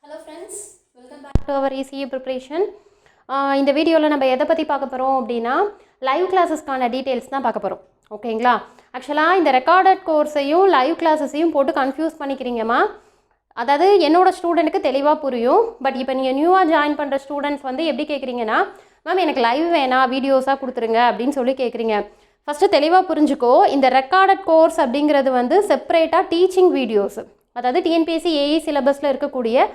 Hello friends, welcome back to our ECE preparation. இந்த வீடியோவில் நம்ம எதை பற்றி பார்க்க போகிறோம் அப்படின்னா லைவ் கிளாஸஸ்க்கான டீட்டெயில்ஸ் தான் பார்க்க போகிறோம். ஓகேங்களா? ஆக்சுவலாக இந்த ரெக்கார்டட் கோர்ஸையும் லைவ் கிளாஸஸையும் போட்டு கன்ஃபியூஸ் பண்ணிக்கிறீங்கம்மா. அதாவது என்னோடய ஸ்டூடெண்ட்டுக்கு தெளிவாக புரியும். பட் இப்போ நீங்கள் நியூவாக ஜாயின் பண்ணுற ஸ்டூடெண்ட்ஸ் வந்து எப்படி கேட்குறீங்கன்னா, மேம் எனக்கு லைவ் வேணாம், வீடியோஸாக கொடுத்துருங்க அப்படின்னு சொல்லி கேட்குறீங்க. ஃபஸ்ட்டு தெளிவாக புரிஞ்சுக்கோ, இந்த ரெக்கார்டட் கோர்ஸ் அப்படிங்கிறது வந்து செப்பரேட்டாக டீச்சிங் வீடியோஸ், அதாவது டிஎன்பிஎஸ்சி ஏஇ சிலபஸில் இருக்கக்கூடிய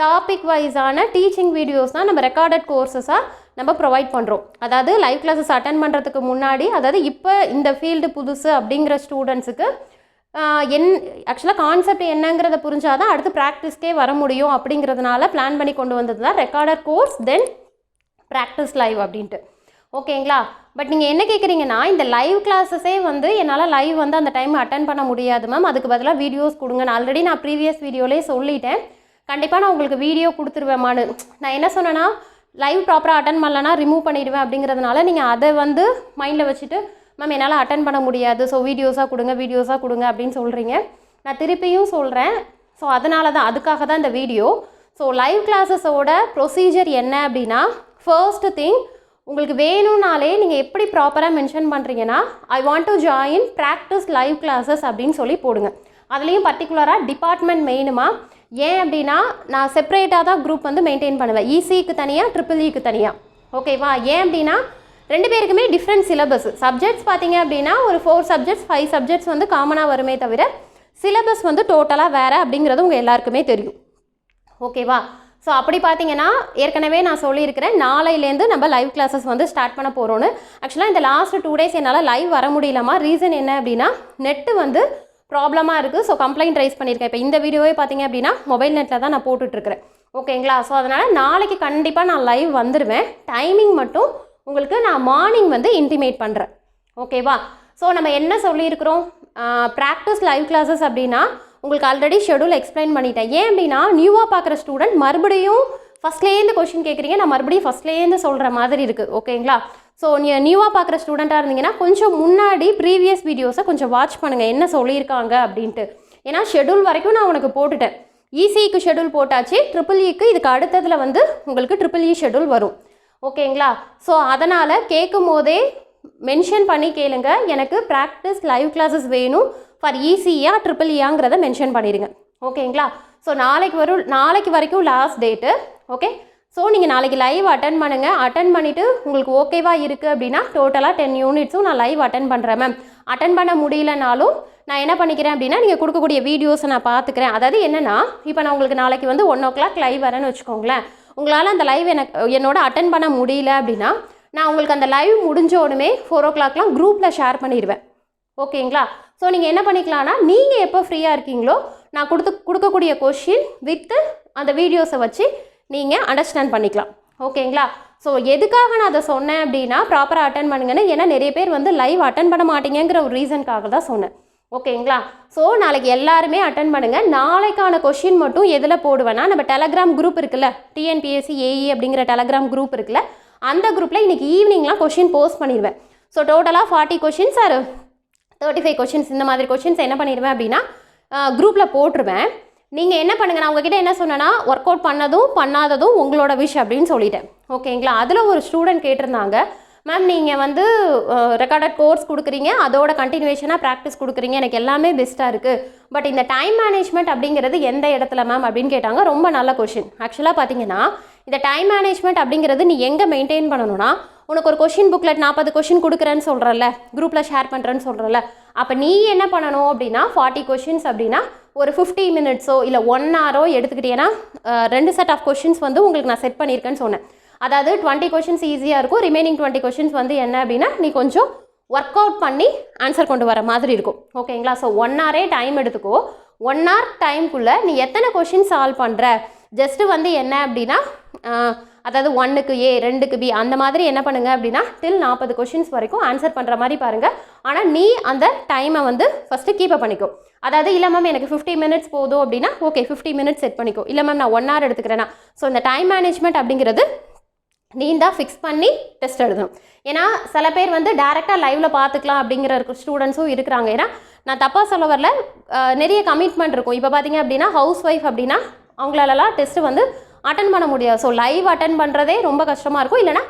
டாபிக் வைஸான டீச்சிங் வீடியோஸ் தான் நம்ம ரெக்கார்டட் கோர்ஸஸாக நம்ம ப்ரொவைட் பண்ணுறோம். அதாவது லைவ் கிளாஸஸ் அட்டன் பண்ணுறதுக்கு முன்னாடி, அதாவது இப்போ இந்த ஃபீல்டு புதுசு அப்படிங்கிற ஸ்டூடெண்ட்ஸுக்கு ஆக்சுவலாக கான்செப்ட் என்னங்கிறத புரிஞ்சாதான் அடுத்து ப்ராக்டிஸ்க்கே வர முடியும். அப்படிங்கிறதுனால பிளான் பண்ணி கொண்டு வந்தது தான் ரெக்கார்டட் கோர்ஸ் தென் ப்ராக்டிஸ் லைவ் அப்படின்ட்டு. ஓகேங்களா? பட் நீங்கள் என்ன கேட்குறீங்கன்னா, இந்த லைவ் கிளாஸஸே வந்து என்னால் லைவ் வந்து அந்த டைம் அட்டன் பண்ண முடியாது மேம், அதுக்கு பதிலாக வீடியோஸ் கொடுங்க. ஆல்ரெடி நான் ப்ரீவியஸ் வீடியோலேயே சொல்லிட்டேன், கண்டிப்பாக நான் உங்களுக்கு வீடியோ கொடுத்துருவேம்மான்னு. நான் என்ன சொன்னேன்னா, லைவ் ப்ராப்பராக அட்டன் பண்ணலன்னா ரிமூவ் பண்ணிடுவேன் அப்படிங்கிறதுனால நீங்கள் அதை வந்து மைண்டில் வச்சுட்டு மேம் என்னால் அட்டன் பண்ண முடியாது, ஸோ வீடியோஸாக கொடுங்க அப்படின்னு சொல்கிறீங்க. நான் திருப்பியும் சொல்கிறேன், ஸோ அதனால தான், அதுக்காக தான் இந்த வீடியோ. ஸோ லைவ் கிளாஸஸோட ப்ரொசீஜர் என்ன அப்படின்னா, ஃபர்ஸ்ட் திங் உங்களுக்கு வேணும்னாலே நீங்கள் எப்படி ப்ராப்பராக மென்ஷன் பண்ணுறீங்கன்னா, I want to join practice live classes அப்படின்னு சொல்லி போடுங்க. அதுலேயும் பர்டிகுலராக டிபார்ட்மெண்ட் மெயினுமா. ஏன் அப்படின்னா நான் செப்பரேட்டாக தான் குரூப் வந்து மெயின்டைன் பண்ணுவேன், இசிக்கு தனியாக ட்ரிபிள்இக்கு தனியாக. ஓகேவா? ஏன் அப்படின்னா ரெண்டு பேருக்குமே டிஃப்ரெண்ட் சிலபஸ். சப்ஜெக்ட்ஸ் பார்த்தீங்க அப்படின்னா ஒரு 4 சப்ஜெக்ட்ஸ் 5 சப்ஜெக்ட்ஸ் வந்து காமனாக வருமே தவிர சிலபஸ் வந்து டோட்டலாக வேறு அப்படிங்கிறது உங்கள் எல்லாருக்குமே தெரியும். ஓகேவா? ஸோ அப்படி பார்த்தீங்கன்னா ஏற்கனவே நான் சொல்லியிருக்கிறேன், நாளையிலேருந்து நம்ம லைவ் கிளாஸஸ் வந்து ஸ்டார்ட் பண்ண போகிறோன்னு. ஆக்சுவலாக இந்த லாஸ்ட் 2 டேஸ் என்னால் லைவ் வர முடியலமா. ரீசன் என்ன அப்படின்னா நெட்டு வந்து ப்ராப்ளமாக இருக்குது. ஸோ கம்ப்ளைண்ட் ரைஸ் பண்ணியிருக்கேன். இப்போ இந்த வீடியோவே பார்த்தீங்க அப்படின்னா மொபைல் நெட்டில் தான் நான் போட்டுட்ருக்கிறேன். ஓகேங்களா? ஸோ அதனால் நாளைக்கு கண்டிப்பாக நான் லைவ் வந்துடுவேன். டைமிங் மட்டும் உங்களுக்கு நான் மார்னிங் வந்து இன்டிமேட் பண்ணுறேன். ஓகேவா? ஸோ நம்ம என்ன சொல்லியிருக்கிறோம், ப்ராக்டிஸ் லைவ் கிளாஸஸ் அப்படின்னா உங்களுக்கு ஆல்ரெடி ஷெடியூல் எக்ஸ்பிளைன் பண்ணிட்டேன். ஏன் அப்படின்னா நியூவாக பார்க்குற ஸ்டூடெண்ட் மறுபடியும் ஃபஸ்ட்லேருந்து கொஷின் கேட்குறீங்க, நான் மறுபடியும் ஃபஸ்ட்லேருந்து சொல்கிற மாதிரி இருக்குது. ஓகேங்களா? ஸோ நீங்கள் நியூவாக பார்க்குற ஸ்டூடெண்ட்டாக இருந்தீங்கன்னா கொஞ்சம் முன்னாடி ப்ரீவியஸ் வீடியோஸை கொஞ்சம் வாட்ச் பண்ணுங்கள், என்ன சொல்லியிருக்காங்க அப்படின்ட்டு. ஏன்னா ஷெடியூல் வரைக்கும் நான் உனக்கு போட்டுட்டேன். இசிக்கு ஷெடியூல் போட்டாச்சு, ட்ரிபிள்இக்கு இதுக்கு அடுத்ததில் வந்து உங்களுக்கு ட்ரிபிள்இ ஷெடியூல் வரும். ஓகேங்களா? ஸோ அதனால் கேட்கும் போதே மென்ஷன் பண்ணி கேளுங்க, எனக்கு ப்ராக்டிஸ் லைவ் கிளாஸஸ் வேணும் ஃபார் இசியா ட்ரிபிள்இயாங்கிறத மென்ஷன் பண்ணிடுங்க. ஓகேங்களா? ஸோ நாளைக்கு வரைக்கும் லாஸ்ட் டேட்டு. ஓகே? ஸோ நீங்கள் நாளைக்கு லைவ் அட்டன் பண்ணுங்கள். அட்டன் பண்ணிவிட்டு உங்களுக்கு ஓகேவாக இருக்குது அப்படின்னா டோட்டலாக 10 யூனிட்ஸும் நான் லைவ் அட்டன் பண்ணுறேன் மேம். அட்டன் பண்ண முடியலனாலும் நான் என்ன பண்ணிக்கிறேன் அப்படின்னா நீங்கள் கொடுக்கக்கூடிய வீடியோஸை நான் பார்த்துக்கிறேன். அதாவது என்னென்னா, இப்போ நான் உங்களுக்கு நாளைக்கு வந்து 1 o'clock லைவ் வரேன்னு வச்சுக்கோங்களேன். உங்களால் அந்த லைவ் என்னோட அட்டன் பண்ண முடியல அப்படின்னா நான் உங்களுக்கு அந்த லைவ் முடிஞ்சோடனே 4 o'clockலாம் குரூப்பில் ஷேர் பண்ணிடுவேன். ஓகேங்களா? ஸோ நீங்கள் என்ன பண்ணிக்கலாம்னா, நீங்கள் எப்போ ஃப்ரீயாக இருக்கீங்களோ நான் கொடுக்கக்கூடிய கொஷின் வித்து அந்த வீடியோஸை வச்சு நீங்கள் அண்டர்ஸ்டாண்ட் பண்ணிக்கலாம். ஓகேங்களா? ஸோ எதுக்காக நான் அதை சொன்னேன் அப்படின்னா ப்ராப்பராக அட்டன் பண்ணுங்கன்னு. ஏன்னா நிறைய பேர் வந்து லைவ் அட்டன் பண்ண மாட்டீங்கிற ஒரு ரீசனுக்காக தான் சொன்னேன். ஓகேங்களா? ஸோ நாளைக்கு எல்லாருமே அட்டன் பண்ணுங்கள். நாளைக்கான கொஷின் மட்டும் எதில் போடுவேன்னா, நம்ம டெலகிராம் குரூப் இருக்குல்ல, டிஎன்பிஎஸ்சி ஏஇ அப்படிங்கிற டெலகிராம் குரூப் இருக்குல்ல, அந்த குரூப்பில் இன்றைக்கி ஈவினிங்லாம் கொஷின் போஸ்ட் பண்ணிடுவேன். ஸோ டோட்டலாக 40 கொஷின்ஸ் ஆர் 35 கொஷின்ஸ் இந்த மாதிரி கொஷின்ஸ் என்ன பண்ணிடுவேன் அப்படின்னா குரூப்பில் போட்டுருவேன். நீங்கள் என்ன பண்ணுங்கள், நான் உங்ககிட்ட என்ன சொன்னேன்னா ஒர்க் அவுட் பண்ணதும் பண்ணாததும் உங்களோட விஷ் அப்படின்னு சொல்லிட்டேன். ஓகேங்களா? அதில் ஒரு ஸ்டூடெண்ட் கேட்டிருந்தாங்க, மேம் நீங்கள் வந்து ரெக்கார்டட் கோர்ஸ் கொடுக்குறீங்க, அதோட கண்டினியூஷனாக ப்ராக்டிஸ் கொடுக்குறீங்க, எனக்கு எல்லாமே பெஸ்ட்டாக இருக்குது, பட் இந்த டைம் மேனேஜ்மெண்ட் அப்படிங்கிறது எந்த இடத்துல மேம் அப்படின்னு கேட்டாங்க. ரொம்ப நல்ல கொஷின். ஆக்சுவலாக பார்த்தீங்கன்னா இந்த டைம் மேனேஜ்மெண்ட் அப்படிங்கிறது நீ எங்கே மெயின்டைன் பண்ணணும்னா, உனக்கு ஒரு கொஷின் புக்லெட் 40 கொஷின் கொடுக்குறேன்னு சொல்கிறல்ல, குரூப்பில் ஷேர் பண்ணுறேன்னு சொல்கிறல்ல, அப்போ நீ என்ன பண்ணணும் அப்படின்னா 40 கொஷின்ஸ் அப்படின்னா ஒரு 50 மினிட்ஸோ இல்லை 1 hour எடுத்துக்கிட்டேன்னா 2 செட் ஆஃப் கொஷின்ஸ் வந்து உங்களுக்கு நான் செட் பண்ணியிருக்கேன்னு சொன்னேன். அதாவது 20 கொஷின்ஸ் ஈஸியாக இருக்கும், ரிமைனிங் 20 கொஷின்ஸ் வந்து என்ன அப்படின்னா நீ கொஞ்சம் ஒர்க் அவுட் பண்ணி ஆன்சர் கொண்டு வர மாதிரி இருக்கும். ஓகேங்களா? ஸோ 1 hour டைம் எடுத்துக்கோ. 1 hour டைம்குள்ளே நீ எத்தனை கொஷின் சால்வ் பண்ணுற, ஜஸ்ட்டு வந்து என்ன அப்படின்னா அதாவது 1க்கு A 2க்கு B அந்த மாதிரி என்ன பண்ணுங்கள் அப்படின்னா டில் 40 கொஷின்ஸ் வரைக்கும் ஆன்சர் பண்ணுற மாதிரி பாருங்கள். ஆனால் நீ அந்த டைமை வந்து ஃபஸ்ட்டு கீப்பப் பண்ணிக்கோ. அதாவது இல்லை மேம் எனக்கு 50 மினிட்ஸ் போதும் அப்படின்னா ஓகே 50 மினிட்ஸ் செட் பண்ணிக்கோ. இல்லை மேம் நான் 1 hour எடுத்துக்கிறேன்னா, ஸோ இந்த டைம் மேனேஜ்மெண்ட் அப்படிங்கிறது நீ தான் ஃபிக்ஸ் பண்ணி டெஸ்ட் எழுதணும். ஏன்னா சில பேர் வந்து டேரெக்டாக லைவில் பார்த்துக்கலாம் அப்படிங்கிற ஸ்டூடெண்ட்ஸும் இருக்கிறாங்க. ஏன்னா நான் தப்பாக சொல்ல வரல, நிறைய கமிட்மெண்ட் இருக்கும். இப்போ பார்த்தீங்க அப்படின்னா ஹவுஸ் ஒய்ஃப் அப்படின்னா அவங்களாலலாம் டெஸ்ட்டு வந்து அட்டன் பண்ண முடியாது. ஸோ லைவ் அட்டன் பண்ணுறதே ரொம்ப கஷ்டமாக இருக்கும். இல்லைனா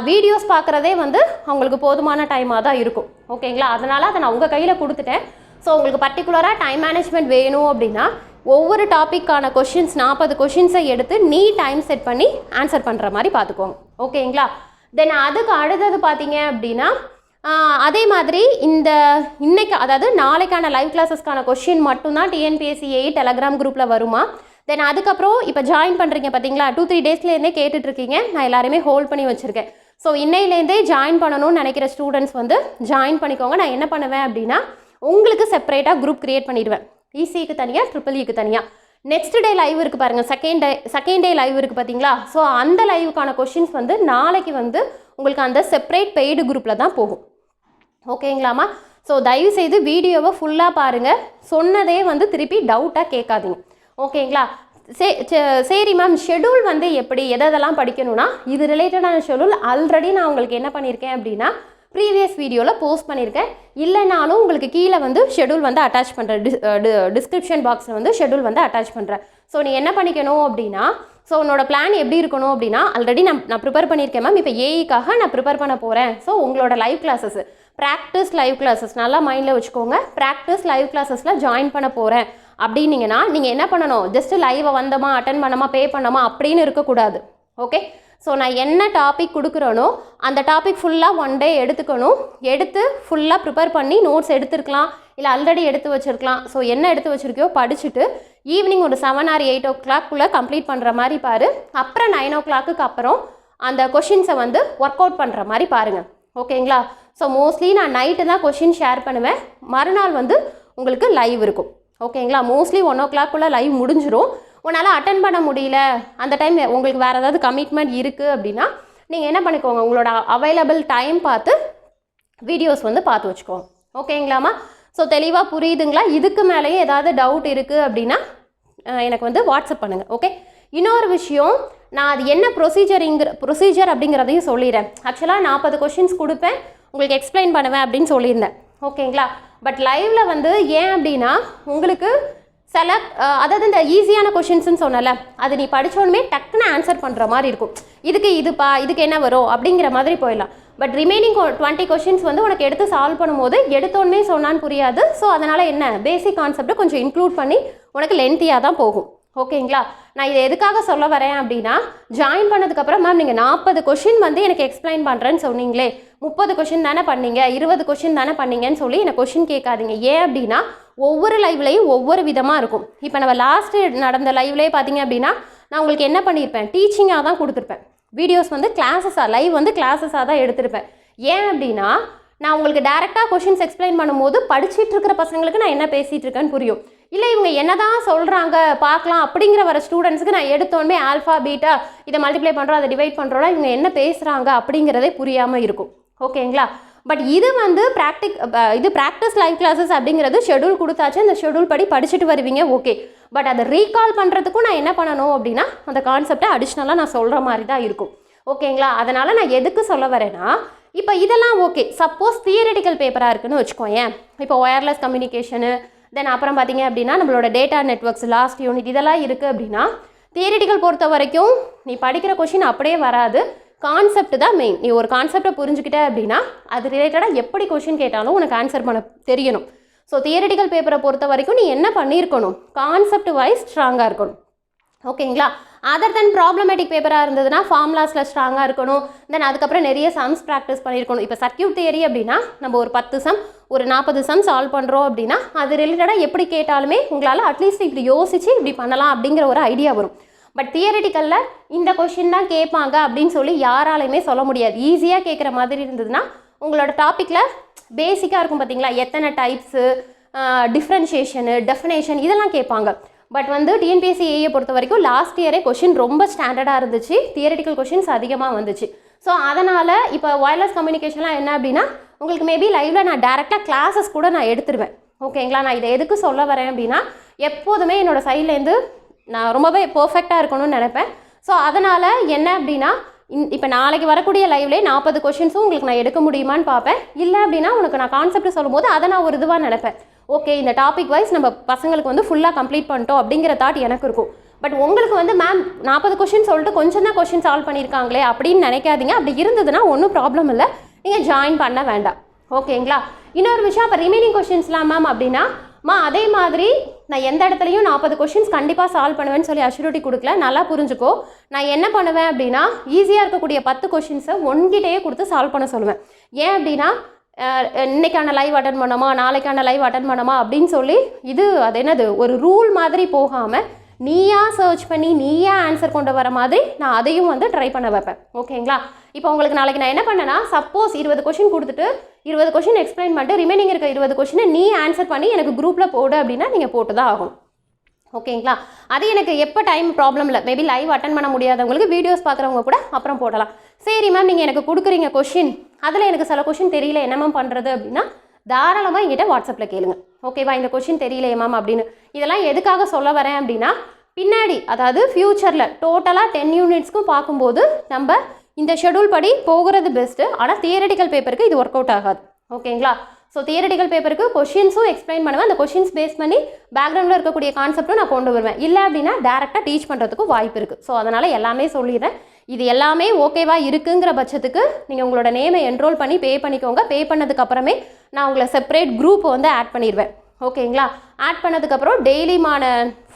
வீடியோஸ் பார்க்குறதே வந்து அவங்களுக்கு போதுமான டைமாக தான் இருக்கும். ஓகேங்களா? அதனால் அதை நான் உங்கள் கையில் கொடுத்துட்டேன். ஸோ உங்களுக்கு பர்டிகுலராக டைம் மேனேஜ்மெண்ட் வேணும் அப்படின்னா ஒவ்வொரு டாப்பிக்கான கொஷின்ஸ் 40 கொஷின்ஸை எடுத்து நீ டைம் செட் பண்ணி ஆன்சர் பண்ணுற மாதிரி பார்த்துக்கோங்க. ஓகேங்களா? தென் அதுக்கு அடுத்தது பார்த்தீங்க அப்படின்னா அதே மாதிரி இன்னைக்கு அதாவது நாளைக்கான லைவ் கிளாஸஸ்க்கான கொஷின் மட்டும்தான் டிஎன்பிஎஸ்சி 8 டெலகிராம் குரூப்பில் வருமா. தென் அதுக்கப்புறம் இப்போ ஜாயின் பண்ணுறீங்க பார்த்தீங்களா, 2-3 டேஸ்லேருந்தே கேட்டுட்ருக்கீங்க. நான் எல்லாருமே ஹோல்ட் பண்ணி வச்சுருக்கேன். ஸோ இன்னையிலேருந்தே ஜாயின் பண்ணணும்னு நினைக்கிற ஸ்டூடெண்ட்ஸ் வந்து ஜாயின் பண்ணிக்கோங்க. நான் என்ன பண்ணுவேன் அப்படின்னா உங்களுக்கு செப்பரேட்டாக குரூப் க்ரியேட் பண்ணிடுவேன். இசிக்கு தனியாக, ட்ரிபிள்இக்கு தனியாக. நெக்ஸ்ட் டே லைவ் இருக்குது பாருங்கள், செகண்ட் டே லைவ் இருக்குது பார்த்தீங்களா. ஸோ அந்த லைவுக்கான கொஷின்ஸ் வந்து நாளைக்கு வந்து உங்களுக்கு அந்த செப்பரேட் பெய்டு குரூப்பில் தான் போகும். ஓகேங்களாம்மா? ஸோ தயவுசெய்து வீடியோவை ஃபுல்லாக பாருங்கள். சொன்னதே வந்து திருப்பி டவுட்டாக கேட்காதீங்க. ஓகேங்களா? சரி மேம், ஷெடியூல் வந்து எப்படி எதெல்லாம் படிக்கணும்னா இது ரிலேட்டடான ஷெடியூல் ஆல்ரெடி நான் உங்களுக்கு என்ன பண்ணியிருக்கேன் அப்படின்னா ப்ரீவியஸ் வீடியோவில் போஸ்ட் பண்ணியிருக்கேன். இல்லைனாலும் உங்களுக்கு கீழே வந்து ஷெடியூல் வந்து அட்டாச் பண்ணுறேன். டிஸ்கிரிப்ஷன் பாக்ஸில் வந்து ஷெடியூல் வந்து அட்டாச் பண்ணுறேன். ஸோ நீ என்ன பண்ணிக்கணும் அப்படின்னா, ஸோ உன்னோட பிளான் எப்படி இருக்கணும் அப்படின்னா ஆல்ரெடி நான் ப்ரிப்பேர் பண்ணியிருக்கேன் மேம். இப்போ ஏஇக்காக நான் ப்ரிப்பேர் பண்ண போகிறேன். ஸோ உங்களோட live classes, practice live classes நல்லா மைண்டில் வச்சுக்கோங்க. ப்ராக்டிஸ் லைவ் கிளாஸஸில் ஜாயின் பண்ண போகிறேன் அப்படின்னீங்கன்னா நீங்கள் என்ன பண்ணணும், ஜஸ்ட்டு லைவை வந்தோமா அட்டன் பண்ணோமா பே பண்ணோமா அப்படின்னு இருக்கக்கூடாது. ஓகே? ஸோ நான் என்ன டாபிக் கொடுக்குறேனோ அந்த டாபிக் ஃபுல்லாக 1 டே எடுத்துக்கணும். எடுத்து ஃபுல்லாக ப்ரிப்பேர் பண்ணி நோட்ஸ் எடுத்துருக்கலாம், இல்லை ஆல்ரெடி எடுத்து வச்சுருக்கலாம். ஸோ என்ன எடுத்து வச்சுருக்கியோ படிச்சுட்டு ஈவினிங் ஒரு 7 or 8 o'clock கம்ப்ளீட் பண்ணுற மாதிரி பாரு. அப்புறம் 9 o'clock அப்புறம் அந்த கொஷின்ஸை வந்து ஒர்க் அவுட் பண்ணுற மாதிரி பாருங்கள். ஓகேங்களா? ஸோ மோஸ்ட்லி நான் நைட்டு தான் கொஷின் ஷேர் பண்ணுவேன். மறுநாள் வந்து உங்களுக்கு லைவ் இருக்கும். ஓகேங்களா? மோஸ்ட்லி 1 o'clock லைவ் முடிஞ்சிடும். உன்னால் அட்டன் பண்ண முடியல, அந்த டைம் உங்களுக்கு வேறு ஏதாவது கமிட்மெண்ட் இருக்குது அப்படின்னா நீங்கள் என்ன பண்ணிக்கோங்க, உங்களோட அவைலபிள் டைம் பார்த்து வீடியோஸ் வந்து பார்த்து வச்சுக்கோங்க. ஓகேங்களாம்மா? ஸோ தெளிவாக புரியுதுங்களா? இதுக்கு மேலேயும் ஏதாவது டவுட் இருக்குது அப்படின்னா எனக்கு வந்து வாட்ஸ்அப் பண்ணுங்கள். ஓகே? இன்னொரு விஷயம், நான் அது என்ன ப்ரொசீஜர் அப்படிங்கிறதையும் சொல்லிடுறேன். ஆக்சுவலாக 40 கொஷின்ஸ் கொடுப்பேன், உங்களுக்கு எக்ஸ்பிளைன் பண்ணுவேன் அப்படின்னு சொல்லியிருந்தேன். ஓகேங்களா? பட் லைவில் வந்து ஏன் அப்படின்னா உங்களுக்கு அதாவது இந்த ஈஸியான கொஷின்ஸ்னு சொன்னல, அது நீ படித்தோடனே டக்குன்னு ஆன்சர் பண்ணுற மாதிரி இருக்கும். இதுக்கு என்ன வரும் அப்படிங்கிற மாதிரி போயிடலாம். பட் ரிமைனிங் 20 கொஷின்ஸ் வந்து உனக்கு எடுத்து சால்வ் பண்ணும்போது எடுத்தோடனே சொன்னான்னு புரியாது. ஸோ அதனால் என்ன, பேசிக் கான்செப்டை கொஞ்சம் இன்க்ளூட் பண்ணி உனக்கு லென்த்தியாக தான் போகும். ஓகேங்களா? நான் இதை எதுக்காக சொல்ல வரேன் அப்படின்னா, ஜாயின் பண்ணதுக்கப்புறம் மேம் நீங்கள் 40 கொஷின் வந்து எனக்கு எக்ஸ்பிளைன் பண்ணுறேன்னு சொன்னீங்களே, 30 கொஷின் தானே பண்ணீங்க, 20 கொஷின் தானே பண்ணீங்கன்னு சொல்லி எனக்கு கொஷின் கேட்காதீங்க. ஏன் அப்படின்னா ஒவ்வொரு லைவ்லையும் ஒவ்வொரு விதமாக இருக்கும். இப்போ நம்ம லாஸ்ட்டு நடந்த லைவ்லேயே பார்த்தீங்க அப்படின்னா நான் உங்களுக்கு என்ன பண்ணியிருப்பேன், டீச்சிங்காக தான் கொடுத்துருப்பேன். வீடியோஸ் வந்து லைவ் வந்து கிளாஸஸாக தான் எடுத்திருப்பேன். ஏன் அப்படின்னா நான் உங்களுக்கு டேரெக்டாக கொஷின்ஸ் எக்ஸ்பிளைன் பண்ணும்போது படிச்சுட்டு இருக்கிற பசங்களுக்கு நான் என்ன பேசிகிட்டு இருக்கேன்னு புரியும். இல்லை இவங்க என்ன தான் சொல்கிறாங்க பார்க்கலாம் அப்படிங்கிற வர ஸ்டூடெண்ட்ஸுக்கு நான் எடுத்தோடனே ஆல்ஃபா பீட்டா இதை மல்டிப்ளை பண்ணுறோம் அதை டிவைட் பண்ணுறோன்னா இவங்க என்ன பேசுகிறாங்க அப்படிங்கிறதே புரியாமல் இருக்கும். ஓகேங்களா? பட் இது வந்து ப்ராக்டிஸ் லைவ் கிளாஸஸ் அப்படிங்கிறது ஷெடியூல் கொடுத்தாச்சு, அந்த ஷெடியூல் படி படிச்சுட்டு வருவீங்க. ஓகே, பட் அதை ரீகால் பண்ணுறதுக்கும் நான் என்ன பண்ணணும் அப்படின்னா அந்த கான்செப்டை அடிஷ்னலாக நான் சொல்கிற மாதிரி தான் இருக்கும். ஓகேங்களா? அதனால் நான் எதுக்கு சொல்ல வரேன்னா, இப்போ இதெல்லாம் ஓகே, சப்போஸ் தியரிட்டிக்கல் பேப்பராக இருக்குன்னு வச்சுக்கோங்க. இப்போ ஒயர்லெஸ் கம்யூனிகேஷனு, தென் அப்புறம் பார்த்தீங்க அப்படின்னா நம்மளோட டேட்டா நெட்வொர்க்ஸ் லாஸ்ட் யூனிட் இதெல்லாம் இருக்குது அப்படின்னா தியரிட்டிக்கல் பொறுத்த வரைக்கும் நீ படிக்கிற கொஷின் அப்படியே வராது. கான்செப்ட் தான் மெயின். நீ ஒரு கான்செப்டை புரிஞ்சுக்கிட்ட அப்படின்னா அது ரிலேட்டடாக எப்படி கொஷின் கேட்டாலும் உனக்கு ஆன்சர் பண்ண தெரியணும். ஸோ தியரிட்டிக்கல் பேப்பரை பொறுத்த வரைக்கும் நீ என்ன பண்ணியிருக்கணும், கான்செப்ட் வைஸ் ஸ்ட்ராங்காக இருக்கணும். ஓகேங்களா? அதர் தென் ப்ராப்ளமேட்டிக் பேப்பராக இருந்ததுன்னா ஃபார்முலாஸில் ஸ்ட்ராங்காக இருக்கணும். தென் அதுக்கப்புறம் நிறைய சம்ஸ் ப்ராக்டிஸ் பண்ணியிருக்கணும். இப்போ சர்க்யூட் தியரி அப்படின்னா நம்ம ஒரு 10 சம் ஒரு 40 சம் சால்வ் பண்ணுறோம் அப்படின்னா அது ரிலேட்டடாக எப்படி கேட்டாலுமே உங்களால் அட்லீஸ்ட் இப்படி யோசித்து இப்படி பண்ணலாம் அப்படிங்கிற ஒரு ஐடியா வரும். பட் தியரிட்டிக்கலில் இந்த கொஷின் தான் கேட்பாங்க அப்படின்னு சொல்லி யாராலையுமே சொல்ல முடியாது. ஈஸியாக கேட்குற மாதிரி இருந்ததுன்னா உங்களோட டாப்பிக்கில் பேசிக்காக இருக்கும் பார்த்தீங்களா, எத்தனை டைப்ஸு, டிஃப்ரென்ஷியேஷனு, டெஃபினேஷன் இதெல்லாம் கேட்பாங்க. பட் வந்து டிஎன்பிஎஸ்சி ஏஐ பொறுத்த வரைக்கும் லாஸ்ட் இயரே கொஷின் ரொம்ப ஸ்டாண்டர்டாக இருந்துச்சு, தியரிட்டிக்கல் கொஷின்ஸ் அதிகமாக வந்துச்சு. ஸோ அதனால் இப்போ ஒயர்லெஸ் கம்யூனிகேஷன்லாம் என்ன அப்படின்னா உங்களுக்கு மேபி லைவில் நான் டேரெக்டாக கிளாஸஸ் கூட நான் எடுத்துருவேன். ஓகேங்களா? நான் இதை எதுக்கு சொல்ல வரேன் அப்படின்னா எப்போதுமே என்னோடய சைட்லேருந்து நான் ரொம்பவே பர்ஃபெக்டாக இருக்கணும்னு நினைப்பேன். ஸோ அதனால் என்ன அப்படின்னா இப்போ நாளைக்கு வரக்கூடிய லைவ்லேயே 40 கொஷின்ஸும் உங்களுக்கு நான் எடுக்க முடியுமான்னு பார்ப்பேன். இல்லை அப்படின்னா உனக்கு நான் கான்செப்ட் சொல்லும் போது அதை நான் ஒரு இதுவாக நினைப்பேன். ஓகே இந்த டாபிக் வைஸ் நம்ம பசங்களுக்கு வந்து ஃபுல்லாக கம்ப்ளீட் பண்ணிட்டோம் அப்படிங்கிற தாட் எனக்கு இருக்கும். பட் உங்களுக்கு வந்து மேம் 40 கொஷின் சொல்லிட்டு கொஞ்சம் தான் கொஷின் சால்வ் பண்ணியிருக்காங்களே அப்படின்னு நினைக்காதீங்க. அப்படி இருந்ததுன்னா ஒன்றும் ப்ராப்ளம் இல்லை, நீங்கள் ஜாயின் பண்ண வேண்டாம். ஓகேங்களா? இன்னொரு விஷயம், அப்போ ரிமைனிங் கொஷின்ஸ்லாம் மேம் அப்படின்னா அதே மாதிரி நான் எந்த இடத்துலையும் 40 கொஷின்ஸ் கண்டிப்பாக சால்வ் பண்ணுவேன்னு சொல்லி அஷ்யூரிட்டி கொடுக்கல. நல்லா புரிஞ்சுக்கோ. நான் என்ன பண்ணுவேன் அப்படின்னா ஈஸியாக இருக்கக்கூடிய 10 கொஷின்ஸை ஒன்கிட்டயே கொடுத்து சால்வ் பண்ண சொல்லுவேன். ஏன் அப்படின்னா இன்னைக்கான லைவ் அட்டன் பண்ணோமா நாளைக்கான லைவ் அட்டன் பண்ணோமா அப்படின்னு சொல்லி அது என்னது ஒரு ரூல் மாதிரி போகாமல் நீயா சர்ச் பண்ணி நீயா ஆன்சர் கொண்டு வர மாதிரி நான் அதையும் வந்து ட்ரை பண்ண வைப்பேன். ஓகேங்களா? இப்போ உங்களுக்கு நாளைக்கு நான் என்ன பண்ணேன்னா சப்போஸ் 20 கொஷின் கொடுத்துட்டு 20 கொஷின் எக்ஸ்பிளைன் பண்ணிட்டு ரிமைனிங் இருக்க 20 கொஷினை நீ ஆன்சர் பண்ணி எனக்கு குரூப்பில் போடு அப்படின்னா நீங்கள் போட்டு தான் ஆகும். ஓகேங்களா? அது எனக்கு எப்போ டைம் ப்ராப்ளம் இல்லை. மேபி லைவ் அட்டன் பண்ண முடியாதவங்களுக்கு வீடியோஸ் பார்க்குறவங்க கூட அப்புறம் போடலாம். சரி மேம் நீங்கள் எனக்கு கொடுக்குறீங்க கொஷின், அதில் எனக்கு சில கொஷின் தெரியல என்ன மேம் பண்ணுறது அப்படின்னா தாராளமாக என்கிட்ட வாட்ஸ்அப்பில் கேளுங்க. ஓகேவா? இந்த கொஷின் தெரியலையே மேம் அப்படின்னு. இதெல்லாம் எதுக்காக சொல்ல வரேன் அப்படின்னா பின்னாடி அதாவது ஃப்யூச்சரில் டோட்டலாக 10 யூனிட்ஸ்க்கும் பார்க்கும்போது நம்ம இந்த ஷெடியூல் படி போகிறது பெஸ்ட்டு. ஆனால் தியரட்டிக்கல் பேப்பருக்கு இது ஒர்க் அவுட் ஆகாது. ஓகேங்களா? ஸோ தியரட்டிக்கல் பேப்பருக்கு கொஷின்ஸும் எக்ஸ்பிளைன் பண்ணுவேன். அந்த கொஷின்ஸ் பேஸ் பண்ணி பேக்ரவுண்டில் இருக்கக்கூடிய கான்செப்ட்டும் நான் கொண்டு வருவேன். இல்லை அப்படின்னா டேரெக்டாக டீச் பண்ணுறதுக்கும் வாய்ப்பு இருக்குது. ஸோ அதனால் எல்லாமே சொல்லிடுறேன். இது எல்லாமே ஓகேவா இருக்குங்கிற பட்சத்துக்கு நீங்கள் உங்களோட நேமை என்ரோல் பண்ணி பே பண்ணிக்கோங்க. பே பண்ணதுக்கப்புறமே நான் உங்களை செப்பரேட் குரூப் வந்து ஆட் பண்ணிடுவேன். ஓகேங்களா? ஆட் பண்ணதுக்கப்புறம் டெய்லிமான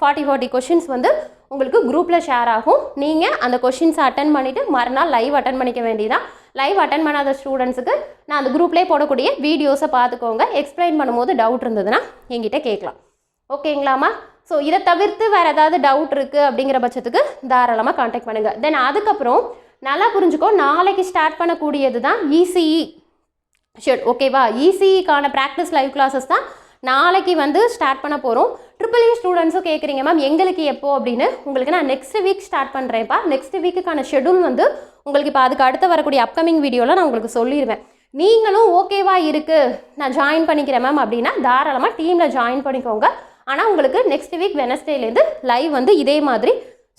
40 கொஷின்ஸ் வந்து உங்களுக்கு குரூப்பில் ஷேர் ஆகும். நீங்கள் அந்த கொஷின்ஸை அட்டன் பண்ணிவிட்டு மறுநாள் லைவ் அட்டன் பண்ணிக்க வேண்டியதான். லைவ் அட்டன் பண்ணாத ஸ்டூடெண்ட்ஸுக்கு நான் அந்த குரூப்லேயே போடக்கூடிய வீடியோஸை பார்த்துக்கோங்க. எக்ஸ்பிளைன் பண்ணும்போது டவுட் இருந்ததுன்னா என்கிட்ட கேட்கலாம். ஓகேங்களாம்மா? ஸோ இதை தவிர்த்து வேறு ஏதாவது டவுட் இருக்குது அப்படிங்கிற பட்சத்துக்கு தாராளமாக கான்டாக்ட் பண்ணுங்கள். தென் அதுக்கப்புறம் நல்லா புரிஞ்சுக்கோ, நாளைக்கு ஸ்டார்ட் பண்ணக்கூடியது தான் இசிஇ ஷெட். ஓகேவா? இசிஇக்கான ப்ராக்டிஸ் லைவ் கிளாஸஸ் தான் நாளைக்கு வந்து ஸ்டார்ட் பண்ண போகிறோம். ட்ரிபிள் ஸ்டூடெண்ட்ஸும் கேட்குறீங்க மேம் எங்களுக்கு எப்போ அப்படின்னு. உங்களுக்கு நான் நெக்ஸ்ட் வீக் ஸ்டார்ட் பண்ணுறேன்ப்பா. நெக்ஸ்ட் வீக்குக்கான ஷெடியூல் வந்து உங்களுக்கு இப்போ அதுக்கு அடுத்து வரக்கூடிய அப்கமிங் வீடியோவில் நான் உங்களுக்கு சொல்லிடுவேன். நீங்களும் ஓகேவா இருக்குது நான் ஜாயின் பண்ணிக்கிறேன் மேம் அப்படின்னா தாராளமாக டீமில் ஜாயின் பண்ணிக்கோங்க. ஆனால் உங்களுக்கு நெக்ஸ்ட் வீக் வெனஸ்டேலேருந்து லைவ் வந்து இதே மாதிரி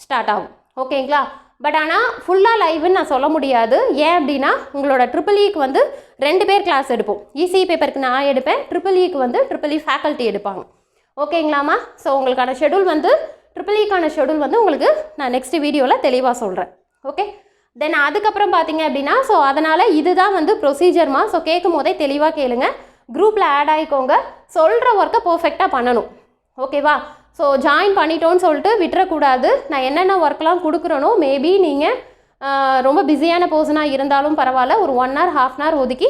ஸ்டார்ட் ஆகும். ஓகேங்களா? பட் ஆனால் ஃபுல்லாக லைவ்னு நான் சொல்ல முடியாது. ஏன் அப்படின்னா உங்களோட ட்ரிபிள் இக்கு வந்து 2 பேர் கிளாஸ் எடுப்போம். இசிஇ பேப்பருக்கு நான் எடுப்பேன், ட்ரிபிள் இக்கு வந்து ட்ரிபிள் இ ஃபேக்கல்ட்டி எடுப்பாங்க. ஓகேங்களாம்மா? ஸோ உங்களுக்கான ஷெடியூல் வந்து ட்ரிபிள் இக்கான ஷெடியூல் வந்து உங்களுக்கு நான் நெக்ஸ்ட் வீடியோவில் தெளிவாக சொல்கிறேன். ஓகே? தென் அதுக்கப்புறம் பார்த்தீங்க அப்படின்னா ஸோ அதனால் இதுதான் வந்து ப்ரொசீஜர்மா. ஸோ கேட்கும் போதே தெளிவாக கேளுங்க. குரூப்பில் ஆட் ஆகிக்கோங்க. சொல்கிற ஒர்க்கை பர்ஃபெக்டாக பண்ணணும். ஓகேவா? ஸோ ஜாயின் பண்ணிட்டோன்னு சொல்லிட்டு விட்டுறக்கூடாது. நான் என்னென்ன ஒர்க்லாம் கொடுக்குறேனோ மேபி நீங்கள் ரொம்ப பிஸியான பர்சனாக இருந்தாலும் பரவாயில்ல, ஒரு 1 hour 1/2 hour ஒதுக்கி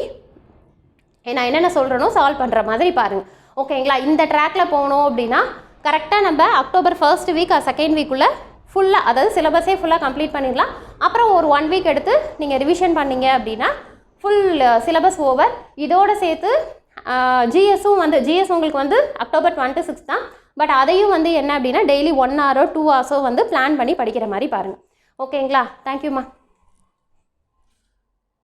நான் என்னென்ன சொல்கிறேனோ சால்வ் பண்ணுற மாதிரி பாருங்கள். ஓகேங்களா? இந்த ட்ராக்கில் போனோம் அப்படின்னா கரெக்டாக நம்ம October 1st week or 2nd வீக்குள்ளே ஃபுல்லாக அதாவது சிலபஸே ஃபுல்லாக கம்ப்ளீட் பண்ணிடலாம். அப்புறம் ஒரு 1 வீக் எடுத்து நீங்கள் ரிவிஷன் பண்ணிங்க அப்படின்னா ஃபுல் சிலபஸ் ஓவர். இதோடு சேர்த்து ஜிஎஸும் வந்து ஜிஎஸ் உங்களுக்கு வந்து October 26 தான். பட் அதையும் வந்து என்ன அப்படின்னா டெய்லி 1 hour 2 hours வந்து பிளான் பண்ணி படிக்கிற மாதிரி பாருங்கள். ஓகேங்களா? தேங்க்யூம்மா.